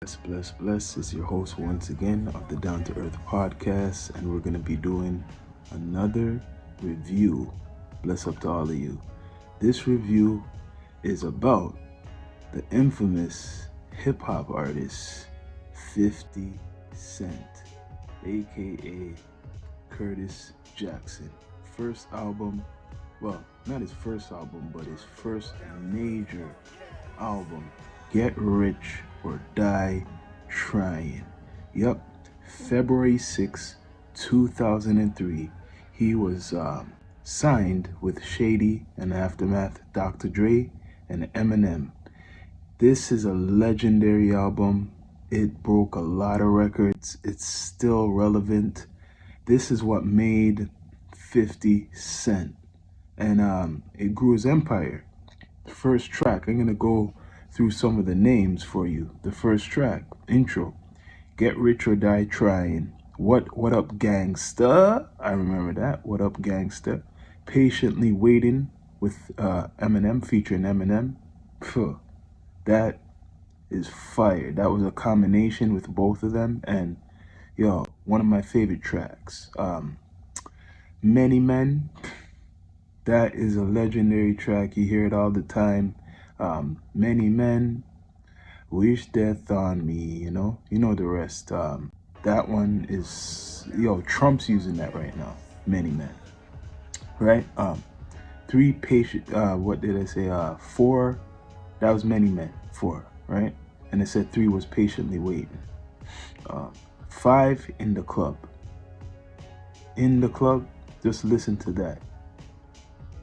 Bless. It's your host once again of the Down to Earth podcast, and we're going to be doing another review. Bless up to all of you. This review is about the infamous hip hop artist 50 Cent, aka Curtis Jackson. First album, well, not his first album, but his first major album, Get Rich or Die Trying. Yup, February 6, 2003, he was signed with Shady and Aftermath, Dr. Dre, and Eminem. This is a legendary album. It broke a lot of records. It's still relevant. This is what made 50 Cent. And it grew his empire. The first track, I'm going to go through some of the names for you. The first track, intro, Get Rich or Die Trying. What Up Gangsta? I remember that. What Up Gangsta? Patiently Waiting with Eminem, featuring Eminem. Phew, that is fire. That was a combination with both of them, and one of my favorite tracks. Many Men. That is a legendary track. You hear it all the time. Many men wish death on me, you know the rest. That one is, Trump's using that right now. Many men, right? Three patient, what did I say? Four, that was Many Men, four, right? And it said three was Patiently Waiting. Five, In the Club. In the Club, just listen to that.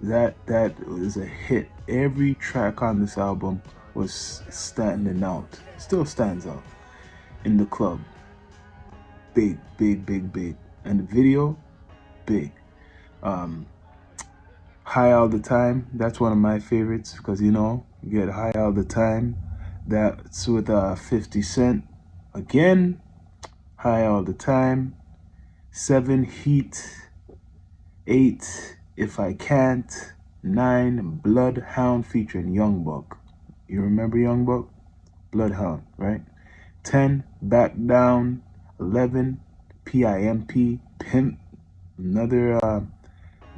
That was a hit. Every track on this album was standing out. Still stands out. In the Club. Big. And the video, big. High All the Time. That's one of my favorites because you get high all the time. That's with 50 Cent. Again, High All the Time. 7, Heat. 8, If I Can't. 9, Bloodhound featuring Young Buck. You remember Young Buck? Bloodhound, right? 10, Back Down. 11, PIMP, Pimp. Another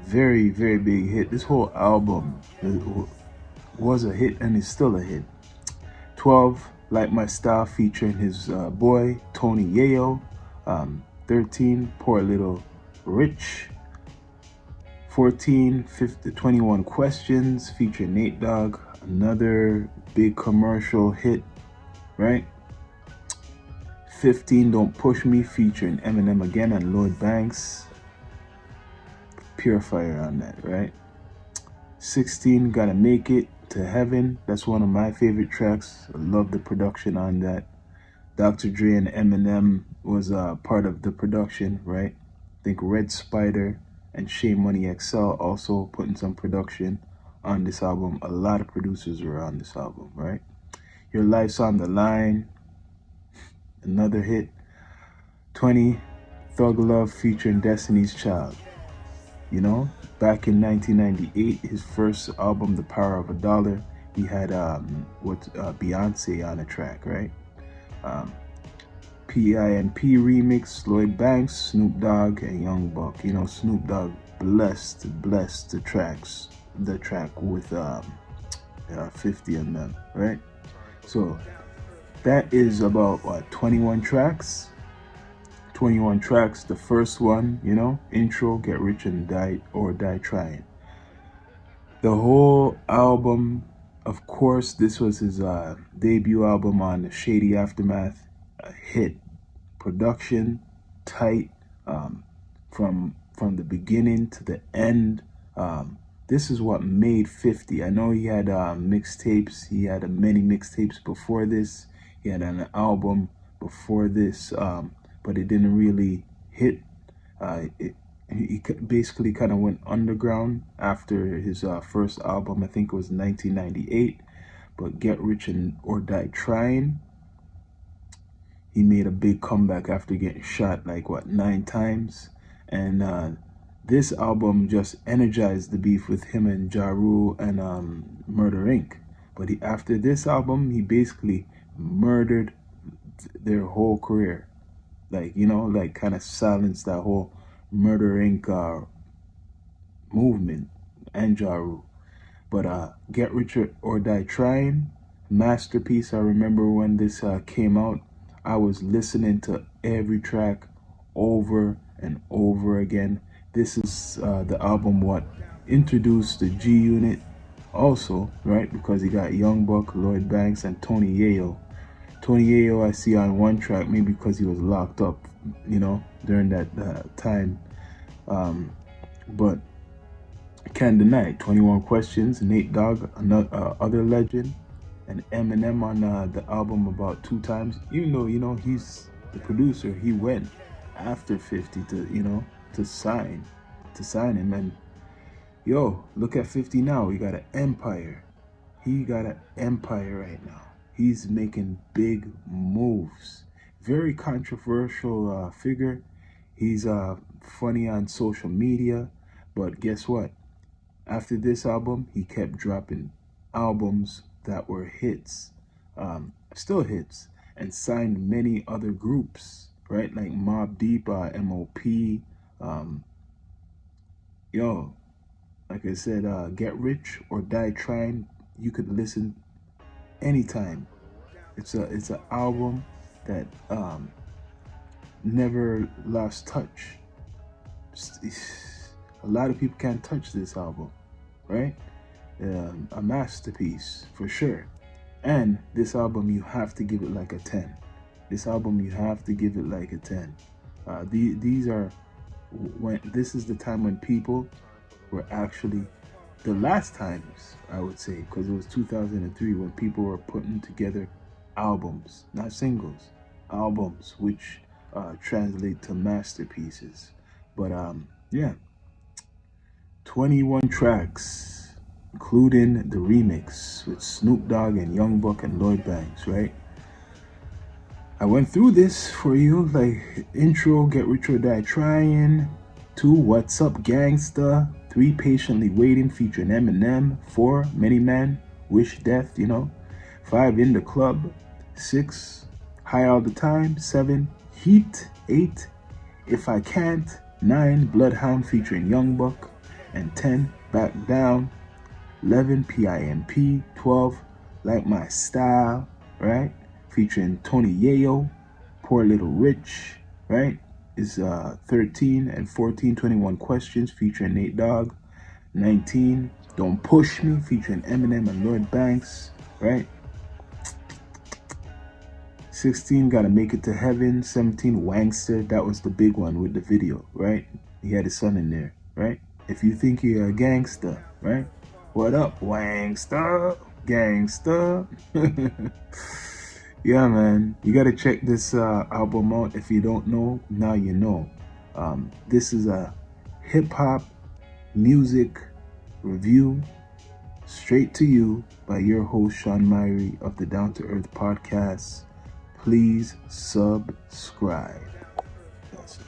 very big hit. This whole album was a hit and is still a hit. 12, Like My Style featuring his boy Tony Yayo. 13, Poor Little Rich. 14, 21 Questions featuring Nate Dogg, another big commercial hit, right? 15, Don't Push Me featuring Eminem again and Lloyd Banks. Pure fire on that, right? 16, Gotta Make It to Heaven. That's one of my favorite tracks. I love the production on that. Dr. Dre and Eminem was part of the production, right? I think Red Spider and Shea Money XL also putting some production on this album. A lot of producers were on this album, right? Your Life's on the Line, another hit. 20, Thug Love featuring Destiny's Child. Back in 1998, his first album, The Power of a Dollar, he had Beyonce on a track, right? PIMP remix, Lloyd Banks, Snoop Dogg, and Young Buck. Snoop Dogg blessed the track with 50 of them, right? So that is about 21 tracks. 21 tracks. The first one, intro, Get Rich and Die Trying. The whole album, of course, this was his debut album on the Shady Aftermath. A hit. Production tight, from the beginning to the end. This is what made 50. I know he had mixtapes. He had many mixtapes before this. He had an album before this, but it didn't really hit. He basically kind of went underground after his first album. I think it was 1998. But Get Rich or Die Trying, he made a big comeback after getting shot 9 times. And this album just energized the beef with him and Ja Rule and Murder Inc. But after this album, he basically murdered their whole career. Like, you know, like kind of silenced that whole Murder Inc. Movement, Anjaru. But Get Rich or Die Trying, masterpiece. I remember when this came out, I was listening to every track over and over again. This is the album what introduced the G Unit also, right? Because he got Young Buck, Lloyd Banks, and Tony Yayo. Tony Yayo I see on one track, maybe because he was locked up, you know, during that time. But can't deny it. 21 Questions, Nate Dogg, another other legend, and Eminem on the album about 2 times. Even though, you know, he's the producer, he went after 50 to, you know, to sign him. And yo, look at 50 now. He got an empire. He got an empire right now. He's making big moves. Very controversial figure. He's funny on social media, but guess what? After this album, he kept dropping albums that were hits, still hits, and signed many other groups, right? Like Mobb Deep, MOP. Yo, like I said, Get Rich or Die Trying, you could listen anytime. It's an album that never lost touch. A lot of people can't touch this album, right? A masterpiece for sure. And this album, you have to give it like a 10. This album, you have to give it like a 10. These are when this is the time when people were actually, the last times I would say, because it was 2003 when people were putting together albums, not singles, albums, which translate to masterpieces. But yeah, 21 tracks, including the remix with Snoop Dogg and Young Buck and Lloyd Banks, right? I went through this for you, like intro, Get Rich or Die Trying, 2, What's Up Gangsta, 3, Patiently Waiting featuring Eminem, 4, Many Man, Wish Death, you know, 5, In the Club, 6, High All the Time, 7, Heat, 8, If I Can't, 9, Bloodhound featuring Young Buck, and 10, Back Down, 11, PIMP, 12, Like My Style, right? Featuring Tony Yayo, Poor Little Rich, right? Is 13, and 14, 21 Questions featuring Nate Dogg, 19, Don't Push Me featuring Eminem and Lloyd Banks, right? 16, Gotta Make It to Heaven. 17, Wangster, that was the big one with the video, right? He had his son in there, right? If you think you're a gangster, right? What up, Wangster? Gangster? Yeah, man, you gotta check this album out. If you don't know, now you know. This is a hip-hop music review straight to you by your host, Sean Myrie of the Down to Earth podcast. Please subscribe. That's it.